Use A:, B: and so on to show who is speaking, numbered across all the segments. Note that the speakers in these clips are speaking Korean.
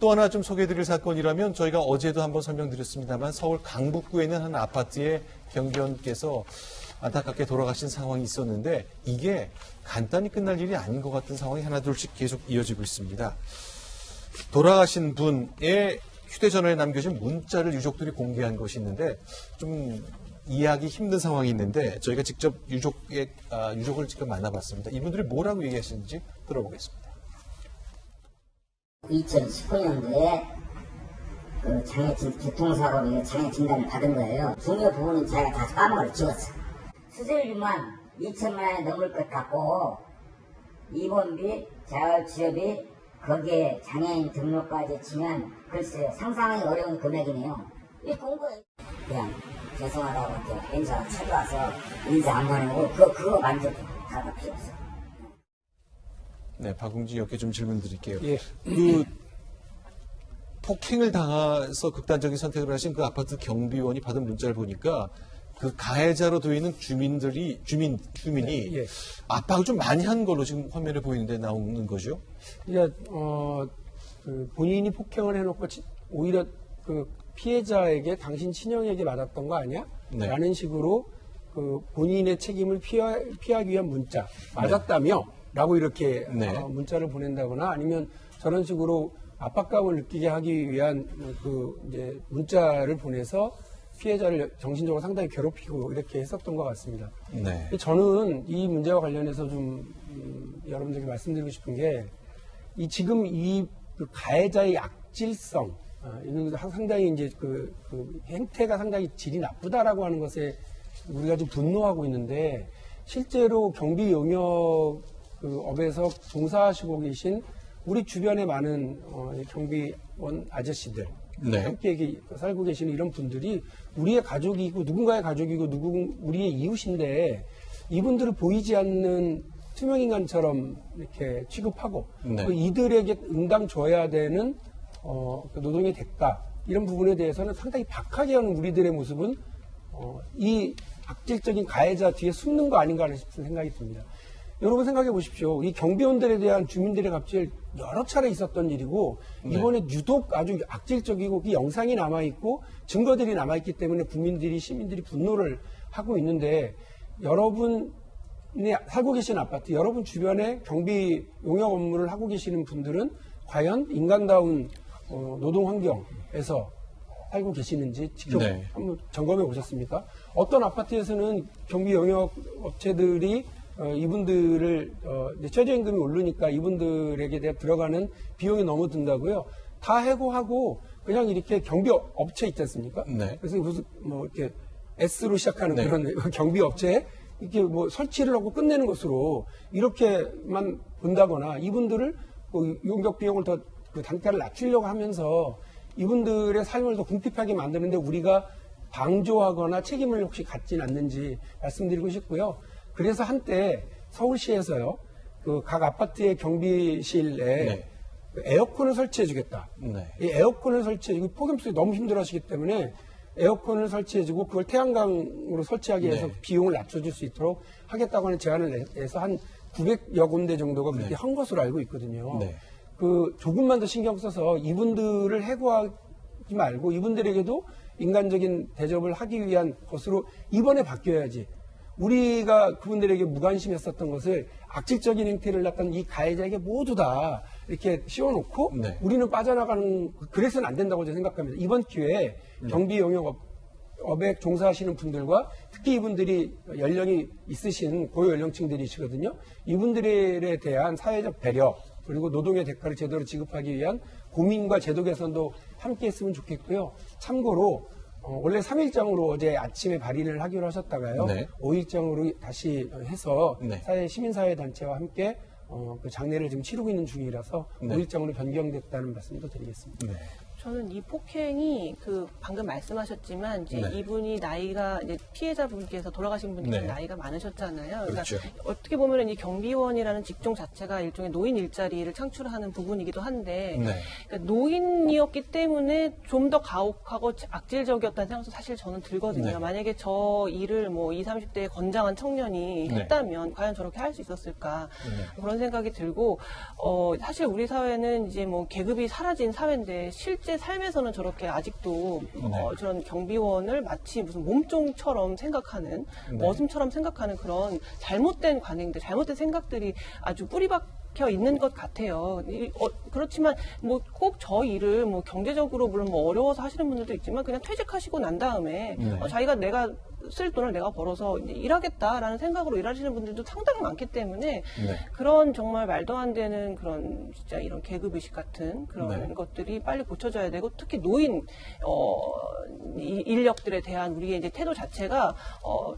A: 또 하나 좀 소개해드릴 사건이라면 저희가 어제도 한번 설명드렸습니다만 서울 강북구에 있는 한 아파트의 경비원께서 안타깝게 돌아가신 상황이 있었는데 이게 간단히 끝날 일이 아닌 것 같은 상황이 하나둘씩 계속 이어지고 있습니다. 돌아가신 분의 휴대전화에 남겨진 문자를 유족들이 공개한 것이 있는데 좀 이해하기 힘든 상황이 있는데 저희가 직접 유족을 직접 만나봤습니다. 이분들이 뭐라고 얘기하시는지 들어보겠습니다.
B: 2019년도에 그 교통사고로 장애 진단을 받은 거예요. 중요 부분은 자기가 다 까먹어 지웠어. 수술비만 2천만 원이 넘을 것 같고 입원비, 자활치료비, 거기에 장애인 등록까지 치면 글쎄요 상상하기 어려운 금액이네요. 이 공부에 그냥 죄송하다고 이렇게 인사가 찾아와서 인사 안 보내고 그거 만족해. 다가 필요 없어.
A: 네, 박웅진 의원께 좀 질문 드릴게요.
C: 예.
A: 폭행을 당해서 극단적인 선택을 하신 그 아파트 경비원이 받은 문자를 보니까 그 가해자로 되어 있는 주민이
C: 예.
A: 압박을 좀 많이 한 걸로 지금 화면에 보이는데 나오는 거죠?
C: 그러니까 본인이 폭행을 해놓고 오히려 그 피해자에게 당신 친형에게 맞았던 거 아니야?
A: 네.
C: 라는 식으로 그 본인의 책임을 피하기 위한 문자 맞았다며? 라고 이렇게
A: 네.
C: 문자를 보낸다거나 아니면 저런 식으로 압박감을 느끼게 하기 위한 그 이제 문자를 보내서 피해자를 정신적으로 상당히 괴롭히고 이렇게 했었던 것 같습니다.
A: 네.
C: 저는 이 문제와 관련해서 좀 여러분들께 말씀드리고 싶은 게 지금 이 가해자의 악질성 이건 상당히 이제 그 행태가 상당히 질이 나쁘다라고 하는 것에 우리가 좀 분노하고 있는데 실제로 경비 용역업에서 종사하시고 계신 우리 주변에 많은 경비원 아저씨들
A: 네.
C: 함께 살고 계시는 이런 분들이 우리의 가족이고 누군가의 가족이고 우리의 이웃인데 이분들을 보이지 않는 투명인간처럼 이렇게 취급하고
A: 네.
C: 이들에게 응당 줘야 되는 그 노동의 대가 이런 부분에 대해서는 상당히 박하게 하는 우리들의 모습은 이 악질적인 가해자 뒤에 숨는 거 아닌가 싶은 생각이 듭니다. 여러분 생각해 보십시오. 이 경비원들에 대한 주민들의 갑질 여러 차례 있었던 일이고
A: 네.
C: 이번에 유독 아주 악질적이고 그 영상이 남아있고 증거들이 남아있기 때문에 시민들이 분노를 하고 있는데 여러분이 살고 계신 아파트, 여러분 주변에 경비 용역 업무를 하고 계시는 분들은 과연 인간다운 노동 환경에서 살고 계시는지 직접
A: 네.
C: 한번 점검해 보셨습니까? 어떤 아파트에서는 경비 용역 업체들이 이분들을 최저임금이 오르니까 이분들에게 대해 들어가는 비용이 너무 든다고요. 다 해고하고 그냥 이렇게 경비 업체 있지 않습니까?
A: 네.
C: 그래서 무슨 이렇게 S로 시작하는
A: 네.
C: 그런 경비 업체에 이렇게 설치를 하고 끝내는 것으로 이렇게만 본다거나 이분들을 용역 비용을 더 그 단가를 낮추려고 하면서 이분들의 삶을 더 궁핍하게 만드는데 우리가 방조하거나 책임을 혹시 갖지는 않는지 말씀드리고 싶고요. 그래서 한때 서울시에서요, 각 아파트의 경비실에
A: 네.
C: 에어컨을 설치해주겠다.
A: 네.
C: 이 에어컨을 설치해주고 폭염수에 너무 힘들어하시기 때문에 에어컨을 설치해주고 그걸 태양광으로 설치하기 위해서
A: 네.
C: 비용을 낮춰줄 수 있도록 하겠다고 하는 제안을 내서 한 900여 군데 정도가 그렇게
A: 네.
C: 한 것으로 알고 있거든요.
A: 네.
C: 조금만 더 신경 써서 이분들을 해고하지 말고 이분들에게도 인간적인 대접을 하기 위한 것으로 이번에 바뀌어야지. 우리가 그분들에게 무관심했었던 것을 악질적인 행태를 났던 이 가해자에게 모두 다 이렇게 씌워놓고
A: 네.
C: 우리는 빠져나가는, 그래서는 안 된다고 저는 생각합니다. 이번 기회에 경비 용역업에 종사하시는 분들과 특히 이분들이 연령이 있으신 고연령층들이시거든요. 이분들에 대한 사회적 배려 그리고 노동의 대가를 제대로 지급하기 위한 고민과 제도 개선도 함께 했으면 좋겠고요. 참고로 원래 3일장으로 어제 아침에 발의를 하기로 하셨다가요.
A: 네.
C: 5일장으로 다시 해서
A: 네.
C: 시민사회단체와 함께 그 장례를 지금 치르고 있는 중이라서
A: 네.
C: 5일장으로 변경됐다는 말씀도 드리겠습니다.
A: 네.
D: 저는 이 폭행이 방금 말씀하셨지만 이제
A: 네.
D: 이분이 나이가 이제 피해자분께서 돌아가신 분이 좀
A: 네.
D: 나이가 많으셨잖아요. 그러니까
A: 그렇죠.
D: 어떻게 보면 이 경비원이라는 직종 자체가 일종의 노인 일자리를 창출하는 부분이기도 한데
A: 네.
D: 그러니까 노인이었기 때문에 좀 더 가혹하고 악질적이었다는 생각도 사실 저는 들거든요.
A: 네.
D: 만약에 저 일을 뭐 20, 30대의 건장한 청년이
A: 네.
D: 했다면 과연 저렇게 할 수 있었을까
A: 네.
D: 그런 생각이 들고 사실 우리 사회는 이제 뭐 계급이 사라진 사회인데 실제 삶에서는 저렇게 아직도 저런 경비원을 마치 무슨 몸종처럼 생각하는
A: 네.
D: 머슴처럼 생각하는 그런 잘못된 관행들, 잘못된 생각들이 아주 뿌리박혀 있는 것 같아요. 그렇지만 뭐 꼭 저 일을 뭐 경제적으로 물론 뭐 어려워서 하시는 분들도 있지만 그냥 퇴직하시고 난 다음에
A: 네.
D: 자기가 내가 쓸 돈을 내가 벌어서 이제 일하겠다라는 생각으로 일하시는 분들도 상당히 많기 때문에
A: 네.
D: 그런 정말 말도 안 되는 그런 진짜 이런 계급의식 같은 그런
A: 네.
D: 것들이 빨리 고쳐져야 되고 특히 노인 인력들에 대한 우리의 이제 태도 자체가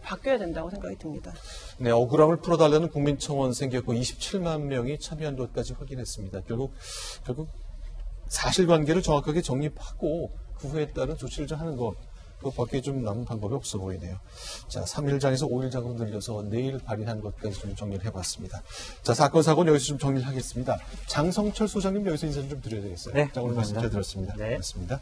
D: 바뀌어야 된다고 생각이 듭니다.
A: 네, 억울함을 풀어달라는 국민청원 생겼고 27만 명이 참여한 것까지 확인했습니다. 결국 사실관계를 정확하게 정립하고 그 후에 따른 조치를 좀 하는 것 그것밖에 좀 남은 방법이 없어 보이네요. 자, 3일장에서 5일장으로 늘려서 내일 발의한 것까지 좀 정리를 해봤습니다. 자, 사건 사고는 여기서 좀 정리를 하겠습니다. 장성철 소장님 여기서 인사 좀 드려야 되겠어요.
E: 네,
A: 자, 오늘 말씀
E: 감사합니다.
A: 잘 들었습니다.
E: 네.
A: 고맙습니다.